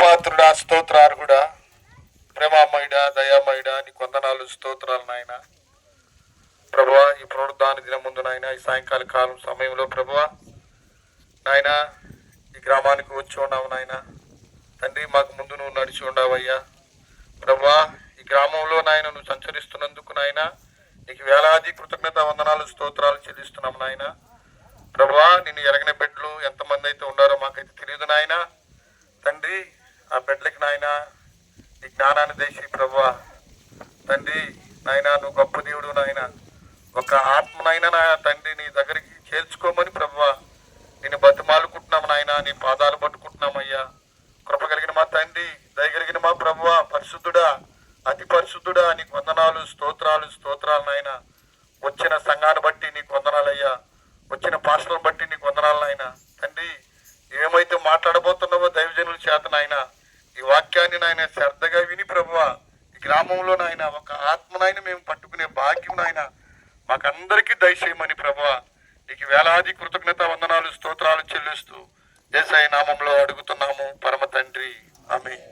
స్తుతిపాత్రుడా, స్తోత్రార్హుడా, ప్రేమామయుడా, దయామయుడా, నీ కొందనాలు స్తోత్రాలు నాయన. ప్రభువా, ఈ పునరుద్ధాన దినం ముందు నాయన, ఈ సాయంకాల కాలం సమయంలో ప్రభువా నాయన ఈ గ్రామానికి వచ్చి ఉన్నావు నాయన. తండ్రి, మాకు ముందు నువ్వు నడిచి ఉండవయ్యా. ప్రభువా, ఈ గ్రామంలో నాయన నువ్వు సంచరిస్తున్నందుకు నాయన నీకు వేలాది కృతజ్ఞత వందనాలు స్తోత్రాలు చెల్లిస్తున్నాము నాయన. ప్రభువా, నిన్ను ఎరగని బిడ్డలు ఎంతమంది అయితే ఉన్నారో మాకైతే తెలియదు నాయన. తండ్రి, ఆ బిడ్డలకి నాయన నీ జ్ఞానాన్ని దయచి ప్రభువా. తండ్రి నాయన, నువ్వు గొప్ప దేవుడు నాయన. ఒక ఆత్మనైనా నా తండ్రి నీ దగ్గరికి చేర్చుకోమని ప్రభువా నేను బతిమాలుకుంటున్నాము నాయన. నీ పాదాలు పట్టుకుంటున్నామయ్యా. కృప కలిగిన మా తండ్రి, దయగలిగిన మా ప్రభువా, పరిశుద్ధుడా, అతి పరిశుద్ధుడా, నీకు వందనాలు స్తోత్రాలు నాయన. వచ్చిన సంఘాన్ని బట్టి నీకు వందనాలయ్యా. వచ్చిన పాస్టర్లను బట్టి నీకు వందనాలు నాయన. తండ్రి, ఏమైతే మాట్లాడబోతున్నావో దైవజనుల చేత నాయన ఈ వాక్యాన్ని నాయన శ్రద్ధగా విని ప్రభువా ఈ గ్రామంలో నాయన ఒక ఆత్మనైనా మేము పట్టుకునే భాగ్యం నాయన మాకందరికీ దయచేయమని ప్రభువా నీకు వేలాది కృతజ్ఞత వందనాలు స్తోత్రాలు చెల్లిస్తూ యేసయ్య నామంలో అడుగుతున్నాము పరమ తండ్రి. ఆమేన్.